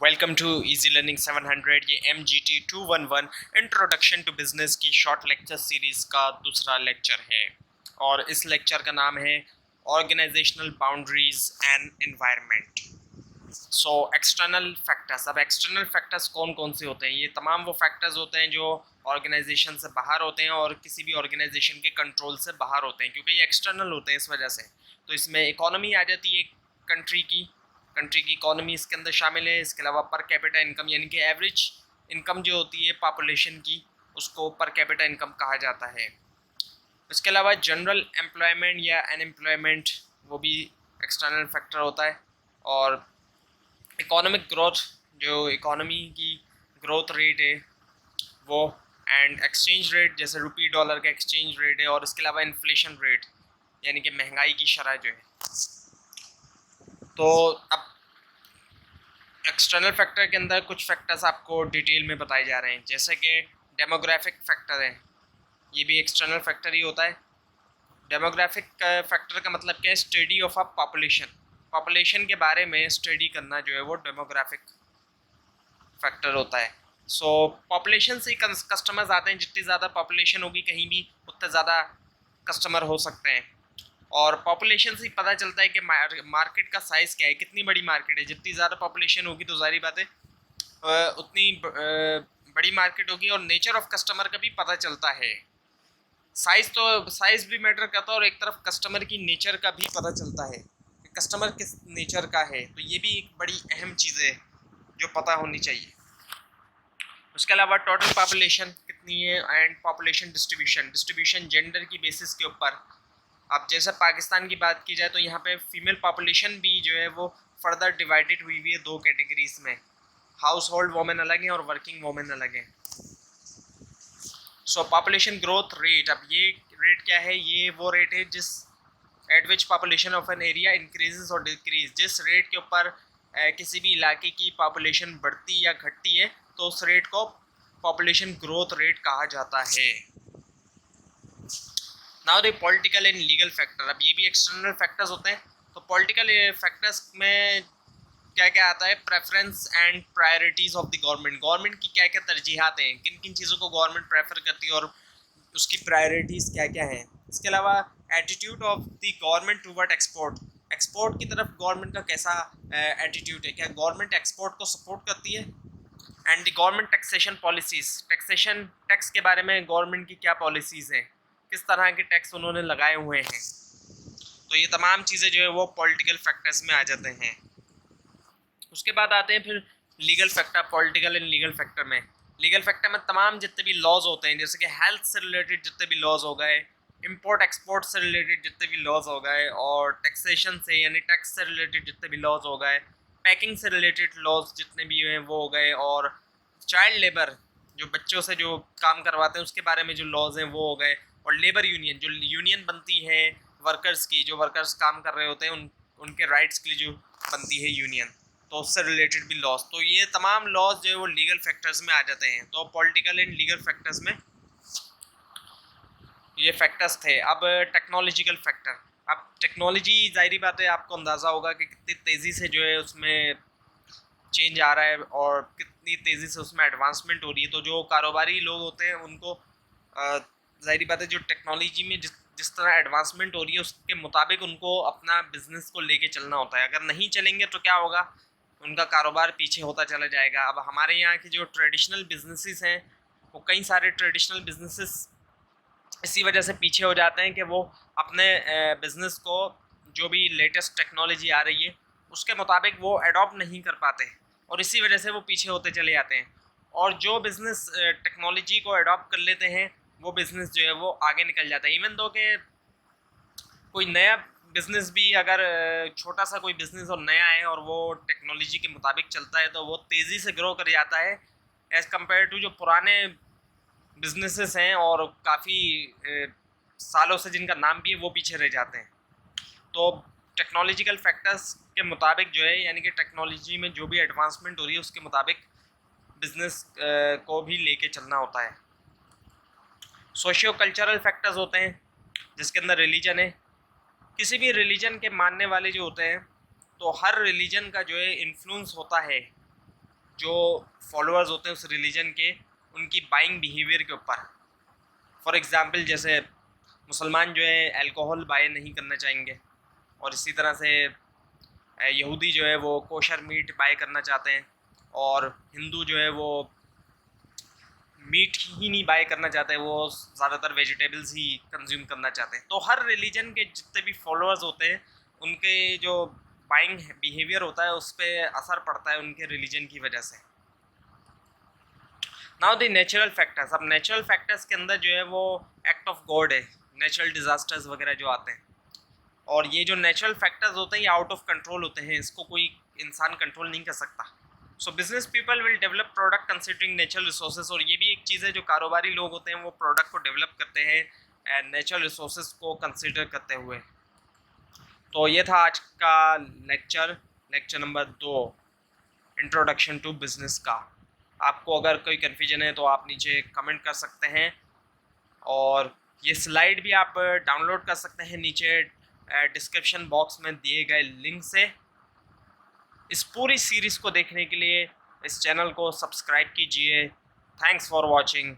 Welcome to easy learning 700। ये MGT 211 introduction to business की short lecture series का दूसरा लेक्चर है और इस लेक्चर का नाम है organisational boundaries and environment. So external factors. अब एक्सटर्नल फैक्टर्स कौन कौन से होते हैं? ये तमाम वो फैक्टर्स होते हैं जो ऑर्गेनाइजेशन से बाहर होते हैं और किसी भी ऑर्गेनाइजेशन के कंट्रोल से बाहर होते हैं, क्योंकि ये एक्सटर्नल होते हैं इस वजह से। तो इसमें इकोनॉमी आ जाती है कंट्री की इकोनॉमी इसके अंदर शामिल है। इसके अलावा पर कैपिटा इनकम यानी कि एवरेज इनकम जो होती है पॉपुलेशन की, उसको पर कैपिटा इनकम कहा जाता है। इसके अलावा जनरल एम्प्लॉयमेंट या अनएम्प्लॉयमेंट, वो भी एक्सटर्नल फैक्टर होता है। और इकोनॉमिक ग्रोथ, जो इकोनॉमी की ग्रोथ रेट है वो, एंड एक्सचेंज रेट, जैसे रुपी डॉलर का एक्सचेंज रेट है। और इसके अलावा इन्फ्लेशन रेट यानी कि महंगाई की शरह जो है। तो अब एक्सटर्नल फैक्टर के अंदर कुछ फैक्टर्स आपको डिटेल में बताए जा रहे हैं, जैसे कि डेमोग्राफिक फैक्टर है, ये भी एक्सटर्नल फैक्टर ही होता है। डेमोग्राफिक फैक्टर का मतलब क्या है? स्टडी ऑफ अ पॉपुलेशन के बारे में स्टडी करना जो है वो डेमोग्राफिक फैक्टर होता है। सो पॉपुलेशन से ही कस्टमर्स आते हैं। जितनी ज़्यादा पॉपुलेशन होगी कहीं भी, उतने ज़्यादा कस्टमर हो सकते हैं। और पॉपुलेशन से ही पता चलता है कि मार्केट का साइज़ क्या है, कितनी बड़ी मार्केट है। जितनी ज़्यादा पॉपुलेशन होगी तो ज़ाहिर बात है उतनी बड़ी मार्केट होगी। और नेचर ऑफ कस्टमर का भी पता चलता है। साइज़ भी मैटर करता है और एक तरफ कस्टमर की नेचर का भी पता चलता है कि कस्टमर किस नेचर का है। तो ये भी एक बड़ी अहम चीज़ है जो पता होनी चाहिए। उसके अलावा टोटल पॉपुलेशन कितनी है एंड पॉपुलेशन डिस्ट्रीब्यूशन जेंडर की बेसिस के ऊपर। अब जैसे पाकिस्तान की बात की जाए तो यहाँ पे फीमेल पॉपुलेशन भी जो है वो फर्दर डिवाइडेड हुई है दो कैटेगरीज में। हाउस होल्ड वोमेन अलग हैं और वर्किंग वोमेन अलग हैं। सो पॉपुलेशन ग्रोथ रेट, अब ये रेट क्या है? ये वो रेट है जिस eight which population of an area increases और डिक्रीज। जिस रेट के ऊपर किसी भी इलाके की पॉपुलेशन बढ़ती या घटती है तो उस रेट को पॉपुलेशन ग्रोथ रेट कहा जाता है। Now the political and legal factor. अब ये भी एक्सटर्नल फैक्टर्स होते हैं। तो पॉलिटिकल फैक्टर्स में क्या क्या आता है? Preference and priorities of the government की क्या क्या तरजीहात हैं, किन किन चीज़ों को गवर्नमेंट प्रेफर करती है और उसकी प्रायोरिटीज़ क्या क्या हैं। इसके अलावा attitude of the government toward export की तरफ गवर्नमेंट का कैसा एटीट्यूड है, क्या गवर्नमेंट एक्सपोर्ट को सपोर्ट करती है। And the government taxation policies, tax के बारे में गवर्नमेंट की क्या पॉलिसीज़ हैं, किस तरह के टैक्स उन्होंने लगाए हुए हैं। तो ये तमाम चीज़ें जो है वो पॉलिटिकल फैक्टर्स में आ जाते हैं। उसके बाद आते हैं फिर legal factor. Political and legal factor में तमाम जितने भी लॉज होते हैं, जैसे कि हेल्थ से रिलेटेड जितने भी लॉज हो गए, इंपोर्ट एक्सपोर्ट से रिलेटेड जितने भी लॉज हो गए, और टैक्सेशन से यानी टैक्स से रिलेटेड जितने भी लॉज हो गए, पैकिंग से रिलेटेड लॉज जितने भी हैं वो हो गए, और चाइल्ड लेबर, जो बच्चों से जो काम करवाते हैं उसके बारे में जो लॉज हैं वो हो गए, और लेबर यूनियन, जो यूनियन बनती है वर्कर्स की, जो वर्कर्स काम कर रहे होते हैं उनके राइट्स के लिए जो बनती है यूनियन, तो उससे रिलेटेड भी लॉज। तो ये तमाम लॉज जो है वो लीगल फैक्टर्स में आ जाते हैं। तो पॉलिटिकल एंड लीगल फैक्टर्स में ये फैक्टर्स थे। अब टेक्नोलॉजिकल फैक्टर। अब टेक्नोलॉजी, जाहिर बात है आपको अंदाज़ा होगा कि कितनी तेज़ी से जो है उसमें चेंज आ रहा है और कितनी तेज़ी से उसमें एडवांसमेंट हो रही है। तो जो कारोबारी लोग होते हैं उनको जाहिर बात है जो टेक्नोलॉजी में जिस तरह एडवांसमेंट हो रही है उसके मुताबिक उनको अपना बिजनेस को लेके चलना होता है। अगर नहीं चलेंगे तो क्या होगा? उनका कारोबार पीछे होता चला जाएगा। अब हमारे यहाँ के जो ट्रेडिशनल बिजनेसेस हैं वो कई सारे ट्रेडिशनल बिजनेसेस इसी वजह से पीछे हो जाते हैं कि वो अपने बिज़नेस को जो भी लेटेस्ट टेक्नोलॉजी आ रही है उसके मुताबिक वो अडॉप्ट नहीं कर पाते और इसी वजह से वो पीछे होते चले जाते हैं। और जो बिज़नेस टेक्नोलॉजी को अडॉप्ट कर लेते हैं वो बिज़नेस जो है वो आगे निकल जाता है। इवन दो कि कोई नया बिज़नेस भी अगर छोटा सा कोई बिज़नेस और नया है और वो टेक्नोलॉजी के मुताबिक चलता है तो वो तेज़ी से ग्रो कर जाता है एज़ कम्पेयर टू जो पुराने बिजनेसेस हैं और काफ़ी सालों से जिनका नाम भी है वो पीछे रह जाते हैं। तो टेक्नोलॉजिकल फैक्टर्स के मुताबिक जो है, यानी कि टेक्नोलॉजी में जो भी एडवांसमेंट हो रही है उसके मुताबिक बिजनेस को भी लेके चलना होता है। सोशियो कल्चरल फैक्टर्स होते हैं जिसके अंदर रिलीजन है। किसी भी रिलीजन के मानने वाले जो होते हैं तो हर रिलीजन का जो है इन्फ्लुएंस होता है जो फॉलोअर्स होते हैं उस रिलीजन के, उनकी बाइंग बिहेवियर के ऊपर। फॉर एग्ज़ाम्पल जैसे मुसलमान जो है अल्कोहल बाय नहीं करना चाहेंगे, और इसी तरह से यहूदी जो है वो कोशर मीट बाय करना चाहते हैं, और हिंदू जो है वो मीट ही नहीं बाय करना चाहते, वो ज़्यादातर वेजिटेबल्स ही कंज्यूम करना चाहते हैं। तो हर रिलीजन के जितने भी फॉलोअर्स होते हैं उनके जो बाइंग बिहेवियर होता है उस पर असर पड़ता है उनके रिलीजन की वजह से। Now the natural factors. अब नेचुरल फैक्टर्स के अंदर जो है वो एक्ट ऑफ गॉड है, नेचुरल डिजास्टर्स वगैरह जो आते हैं, और ये जो नेचुरल फैक्टर्स होते हैं ये आउट ऑफ कंट्रोल होते हैं, इसको कोई इंसान कंट्रोल नहीं कर सकता। सो business people will develop product considering natural resources, और ये भी एक चीज़ है जो कारोबारी लोग होते हैं वो प्रोडक्ट को डेवलप करते हैं नेचुरल रिसोर्सेज को कंसिडर करते हुए। तो ये था आज का lecture number 2, introduction to business का। आपको अगर कोई कन्फ्यूजन है तो आप नीचे कमेंट कर सकते हैं, और ये स्लाइड भी आप डाउनलोड कर सकते हैं नीचे डिस्क्रिप्शन बॉक्स में दिए गए लिंक से। इस पूरी सीरीज़ को देखने के लिए इस चैनल को सब्सक्राइब कीजिए। Thanks for watching.